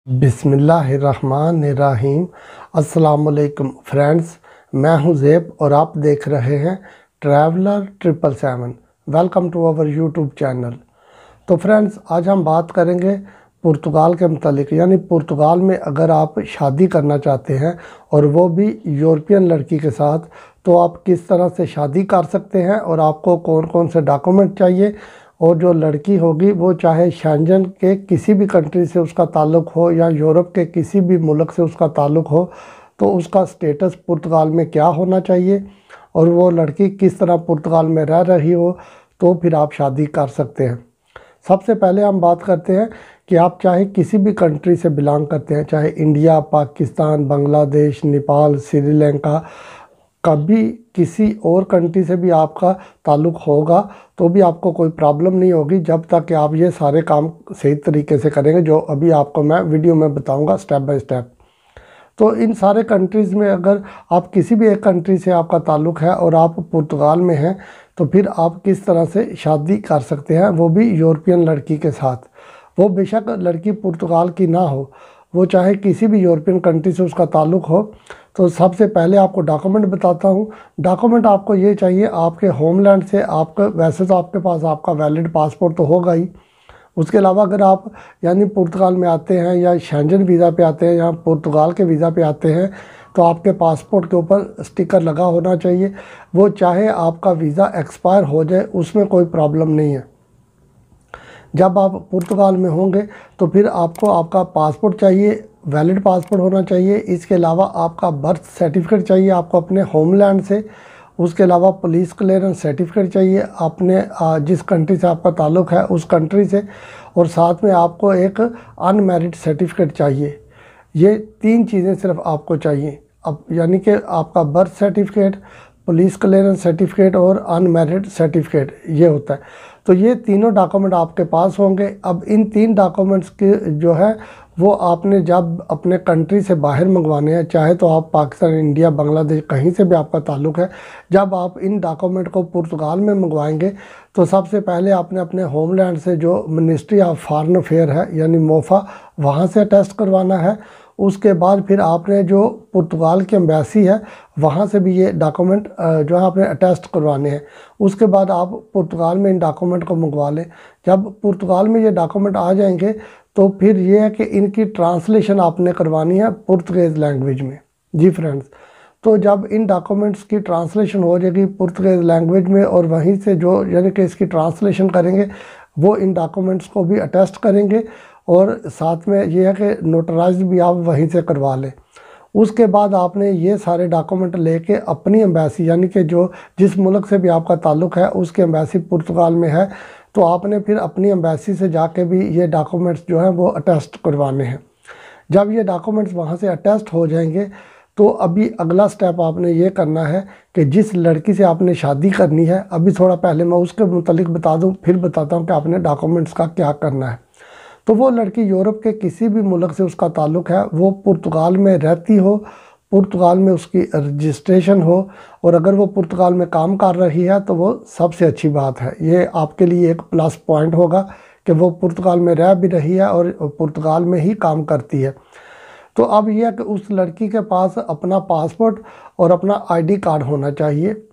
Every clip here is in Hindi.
बिस्मिल्लाहिर्रहमानिर्रहीम। अस्सलाम वालेकुम फ्रेंड्स, मैं हूं ज़ेब और आप देख रहे हैं traveller 777। Welcome to our YouTube channel. तो फ्रेंड्स, आज हम बात करेंगे पुर्तगाल के मतलब, यानी पुर्तगाल में अगर आप शादी करना चाहते हैं और वो भी यूरोपियन लड़की के साथ, तो आप किस तरह से शादी कर सकते हैं और आपको कौन कौन से डॉक्यूमेंट चाहिए। और जो लड़की होगी वो चाहे शेंजन के किसी भी कंट्री से उसका ताल्लुक़ हो या यूरोप के किसी भी मुल्क से उसका ताल्लुक़ हो, तो उसका स्टेटस पुर्तगाल में क्या होना चाहिए और वो लड़की किस तरह पुर्तगाल में रह रही हो, तो फिर आप शादी कर सकते हैं। सबसे पहले हम बात करते हैं कि आप चाहे किसी भी कंट्री से बिलोंग करते हैं, चाहे इंडिया, पाकिस्तान, बांग्लादेश, नेपाल, श्रीलंका, कभी किसी और कंट्री से भी आपका ताल्लुक़ होगा तो भी आपको कोई प्रॉब्लम नहीं होगी, जब तक कि आप ये सारे काम सही तरीके से करेंगे, जो अभी आपको मैं वीडियो में बताऊंगा स्टेप बाय स्टेप। तो इन सारे कंट्रीज़ में अगर आप किसी भी एक कंट्री से आपका ताल्लुक़ है और आप पुर्तगाल में हैं, तो फिर आप किस तरह से शादी कर सकते हैं, वो भी यूरोपियन लड़की के साथ। वो बेशक लड़की पुर्तगाल की ना हो, वो चाहे किसी भी यूरोपियन कंट्री से उसका ताल्लुक़ हो। तो सबसे पहले आपको डॉक्यूमेंट बताता हूँ। डॉक्यूमेंट आपको ये चाहिए आपके होमलैंड से। आपका वैसे तो आपके पास आपका वैलिड पासपोर्ट तो होगा ही, उसके अलावा अगर आप यानी पुर्तगाल में आते हैं या शेंजन वीज़ा पे आते हैं या पुर्तगाल के वीज़ा पे आते हैं, तो आपके पासपोर्ट के ऊपर स्टिकर लगा होना चाहिए। वो चाहे आपका वीज़ा एक्सपायर हो जाए, उसमें कोई प्रॉब्लम नहीं है। जब आप पुर्तगाल में होंगे तो फिर आपको आपका पासपोर्ट चाहिए, वैलिड पासपोर्ट होना चाहिए। इसके अलावा आपका बर्थ सर्टिफिकेट चाहिए आपको अपने होमलैंड से। उसके अलावा पुलिस क्लियरेंस सर्टिफिकेट चाहिए आपने जिस कंट्री से आपका ताल्लुक़ है उस कंट्री से। और साथ में आपको एक अनमैरिड सर्टिफिकेट चाहिए। ये 3 चीज़ें सिर्फ आपको चाहिए। अब यानी कि आपका birth certificate, police clearance certificate और अनमैरिड सर्टिफिकेट, ये होता है। तो ये तीनों डॉक्यूमेंट आपके पास होंगे। अब इन 3 डॉक्यूमेंट्स के जो है वो आपने जब अपने कंट्री से बाहर मंगवाने हैं, चाहे तो आप पाकिस्तान, इंडिया, बांग्लादेश कहीं से भी आपका ताल्लुक़ है, जब आप इन डॉक्यूमेंट को पुर्तगाल में मंगवाएंगे तो सबसे पहले आपने अपने होमलैंड से जो मिनिस्ट्री ऑफ फॉरेन अफेयर है यानी मोफा, वहाँ से अटेस्ट करवाना है। उसके बाद फिर आपने जो पुर्तगाल की एम्बेसी है वहाँ से भी ये डॉक्यूमेंट जो है आपने अटेस्ट करवाने हैं। उसके बाद आप पुर्तगाल में इन डॉक्यूमेंट को मंगवा लें। जब पुर्तगाल में ये डॉक्यूमेंट आ जाएंगे तो फिर ये है कि इनकी ट्रांसलेशन आपने करवानी है पुर्तगीज़ लैंग्वेज में। जी फ्रेंड्स, तो जब इन डॉक्यूमेंट्स की ट्रांसलेशन हो जाएगी पुर्तगीज़ लैंग्वेज में, और वहीं से जो यानी कि इसकी ट्रांसलेशन करेंगे वो इन डॉक्यूमेंट्स को भी अटेस्ट करेंगे, और साथ में ये है कि नोटराइज भी आप वहीं से करवा लें। उसके बाद आपने ये सारे डॉक्यूमेंट लेके अपनी एम्बेसी, यानी कि जो जिस मुल्क से भी आपका ताल्लुक़ है उसकी एम्बेसी पुर्तगाल में है, तो आपने फिर अपनी एम्बेसी से जाके भी ये डॉक्यूमेंट्स जो हैं वो अटेस्ट करवाने हैं। जब ये डॉक्यूमेंट्स वहाँ से अटेस्ट हो जाएंगे तो अभी अगला स्टेप आपने ये करना है कि जिस लड़की से आपने शादी करनी है, अभी थोड़ा पहले मैं उसके मुतालिक बता दूँ, फिर बताता हूँ कि आपने डॉक्यूमेंट्स का क्या करना है। तो वो लड़की यूरोप के किसी भी मुल्क से उसका ताल्लुक़ है, वो पुर्तगाल में रहती हो, पुर्तगाल में उसकी रजिस्ट्रेशन हो, और अगर वो पुर्तगाल में काम कर रही है तो वो सबसे अच्छी बात है। ये आपके लिए एक प्लस पॉइंट होगा कि वो पुर्तगाल में रह भी रही है और पुर्तगाल में ही काम करती है। तो अब यह है कि उस लड़की के पास अपना पासपोर्ट और अपना आईडी कार्ड होना चाहिए।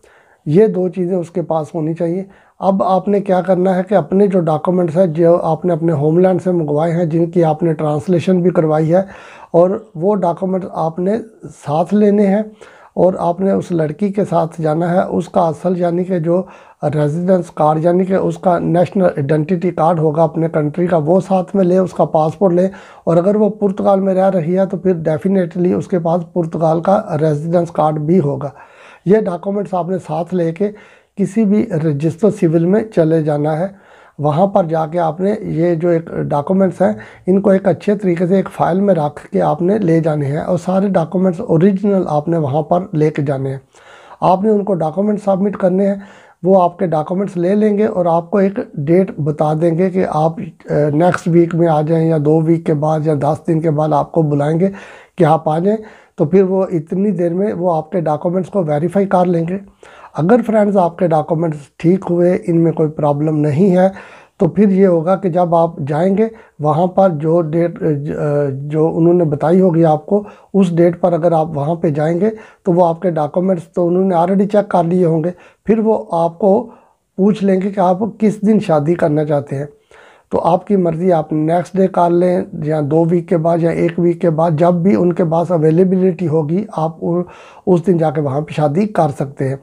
ये 2 चीज़ें उसके पास होनी चाहिए। अब आपने क्या करना है कि अपने जो डॉक्यूमेंट्स हैं जो आपने अपने होमलैंड से मंगवाए हैं, जिनकी आपने ट्रांसलेशन भी करवाई है, और वो डॉक्यूमेंट्स आपने साथ लेने हैं और आपने उस लड़की के साथ जाना है। उसका असल यानी कि जो रेजिडेंस कार्ड यानी कि उसका नेशनल आइडेंटिटी कार्ड होगा अपने कंट्री का, वो साथ में ले, उसका पासपोर्ट ले। और अगर वो पुर्तगाल में रह रही है तो फिर डेफिनेटली उसके पास पुर्तगाल का रेजिडेंस कार्ड भी होगा। ये डॉक्यूमेंट्स आपने साथ लेके किसी भी रजिस्टर सिविल में चले जाना है। वहाँ पर जाके आपने ये जो एक डॉक्यूमेंट्स हैं इनको एक अच्छे तरीके से एक फ़ाइल में रख के आपने ले जाने हैं, और सारे डॉक्यूमेंट्स ओरिजिनल आपने वहाँ पर लेके जाने हैं। आपने उनको डॉक्यूमेंट सबमिट करने हैं, वो आपके डॉक्यूमेंट्स ले लेंगे और आपको एक डेट बता देंगे कि आप नेक्स्ट वीक में आ जाएं, या 2 वीक के बाद, या 10 दिन के बाद आपको बुलाएंगे कि आप आ जाएं। तो फिर वो इतनी देर में वो आपके डॉक्यूमेंट्स को वेरीफाई कर लेंगे। अगर फ्रेंड्स आपके डॉक्यूमेंट्स ठीक हुए, इनमें कोई प्रॉब्लम नहीं है, तो फिर ये होगा कि जब आप जाएंगे वहाँ पर जो डेट जो उन्होंने बताई होगी आपको, उस डेट पर अगर आप वहाँ पे जाएंगे तो वो आपके डॉक्यूमेंट्स तो उन्होंने ऑलरेडी चेक कर लिए होंगे। फिर वो आपको पूछ लेंगे कि आप किस दिन शादी करना चाहते हैं। तो आपकी मर्ज़ी, आप नेक्स्ट डे कर लें या 2 वीक के बाद या 1 वीक के बाद, जब भी उनके पास अवेलेबिलिटी होगी आप उस दिन जाके वहाँ पे शादी कर सकते हैं।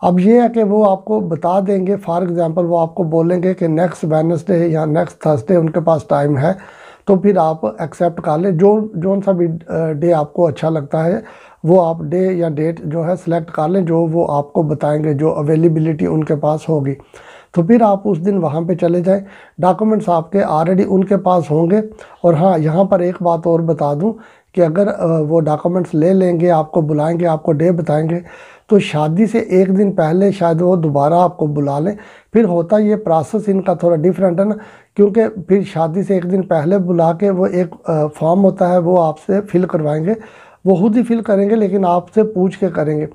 अब ये है कि वो आपको बता देंगे, फॉर एग्ज़ाम्पल वो आपको बोलेंगे कि नेक्स्ट वेडनेसडे या नेक्स्ट थर्सडे उनके पास टाइम है, तो फिर आप एक्सेप्ट कर लें। जो सा भी डे आपको अच्छा लगता है वो आप डे या डेट जो है सिलेक्ट कर लें, जो वो आपको बताएंगे, जो अवेलेबिलिटी उनके पास होगी। तो फिर आप उस दिन वहाँ पे चले जाएं। डॉक्यूमेंट्स आपके ऑलरेडी उनके पास होंगे। और हाँ, यहाँ पर एक बात और बता दूँ कि अगर वो डॉक्यूमेंट्स ले लेंगे, आपको बुलाएंगे, आपको डे बताएंगे, तो शादी से 1 दिन पहले शायद वो दोबारा आपको बुला लें। फिर होता ये प्रोसेस इनका थोड़ा डिफरेंट है ना, क्योंकि फिर शादी से 1 दिन पहले बुला के वो एक फॉर्म होता है वो आपसे फिल करवाएंगे। वो खुद ही फिल करेंगे लेकिन आपसे पूछ के करेंगे।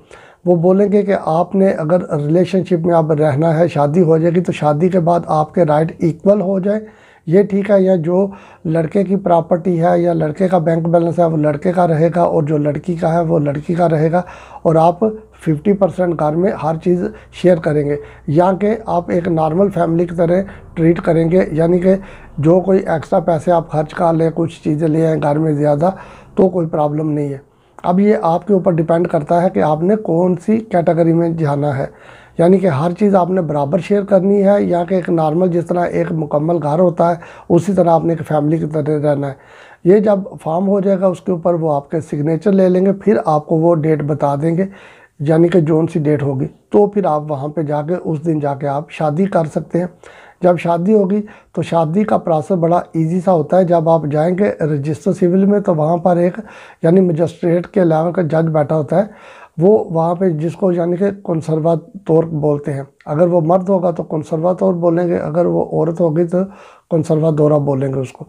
वो बोलेंगे कि आपने अगर रिलेशनशिप में अब रहना है, शादी हो जाएगी तो शादी के बाद आपके राइट इक्वल हो जाए, ये ठीक है, या जो लड़के की प्रॉपर्टी है या लड़के का बैंक बैलेंस है वो लड़के का रहेगा और जो लड़की का है वो लड़की का रहेगा। और आप 50% घर में हर चीज़ शेयर करेंगे, या कि आप एक नॉर्मल फैमिली की तरह ट्रीट करेंगे, यानी कि जो कोई एक्स्ट्रा पैसे आप खर्च कर लें, कुछ चीज़ें ले आएँ घर में ज़्यादा, तो कोई प्रॉब्लम नहीं है। अब ये आपके ऊपर डिपेंड करता है कि आपने कौन सी कैटेगरी में जाना है, यानी कि हर चीज़ आपने बराबर शेयर करनी है, या कि एक नॉर्मल जिस तरह एक मुकम्मल घर होता है उसी तरह आपने एक फैमिली की तरह रहना है। ये जब फॉर्म हो जाएगा उसके ऊपर वो आपके सिग्नेचर ले लेंगे, फिर आपको वो डेट बता देंगे, यानी कि जोन सी डेट होगी, तो फिर आप वहाँ पे जाके उस दिन जाके आप शादी कर सकते हैं। जब शादी होगी तो शादी का प्रोसेस बड़ा इजी सा होता है। जब आप जाएंगे रजिस्टर सिविल में तो वहाँ पर एक यानी मजिस्ट्रेट के लेवल का जज बैठा होता है, वो वहाँ पे जिसको यानी कि कंसर्वातोर बोलते हैं। अगर वो मर्द होगा तो कंसर्वातोर बोलेंगे, अगर वो औरत होगी तो कंसर्वादोरा बोलेंगे उसको।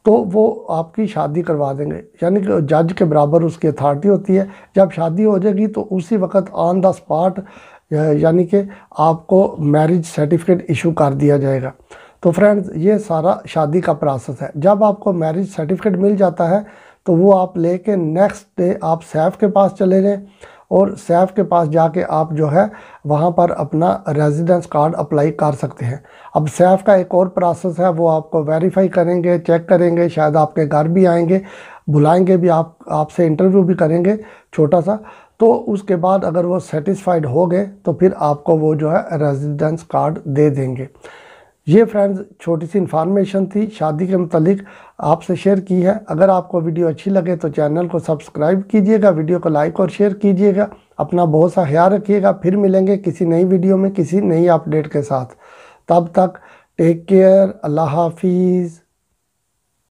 तो वो आपकी शादी करवा देंगे, यानी कि जज के बराबर उसकी अथॉरिटी होती है। जब शादी हो जाएगी तो उसी वक्त ऑन द स्पॉट यानी कि आपको मैरिज सर्टिफिकेट इशू कर दिया जाएगा। तो फ्रेंड्स, ये सारा शादी का प्रोसेस है। जब आपको मैरिज सर्टिफिकेट मिल जाता है तो वो आप लेके नेक्स्ट डे आप सैफ के पास चले जाएं, और सैफ के पास जाके आप जो है वहाँ पर अपना रेजिडेंस कार्ड अप्लाई कर सकते हैं। अब सैफ का एक और प्रोसेस है, वो आपको वेरीफाई करेंगे, चेक करेंगे, शायद आपके घर भी आएंगे, बुलाएंगे भी, आपसे इंटरव्यू भी करेंगे छोटा सा। तो उसके बाद अगर वो सेटिस्फाइड हो गए तो फिर आपको वो जो है रेजिडेंस कार्ड दे देंगे। ये फ्रेंड्स छोटी सी इन्फॉर्मेशन थी शादी के मुतालिक, आपसे शेयर की है। अगर आपको वीडियो अच्छी लगे तो चैनल को सब्सक्राइब कीजिएगा, वीडियो को लाइक और शेयर कीजिएगा। अपना बहुत सा ख्याल रखिएगा। फिर मिलेंगे किसी नई वीडियो में किसी नई अपडेट के साथ। तब तक टेक केयर, अल्लाह हाफिज़।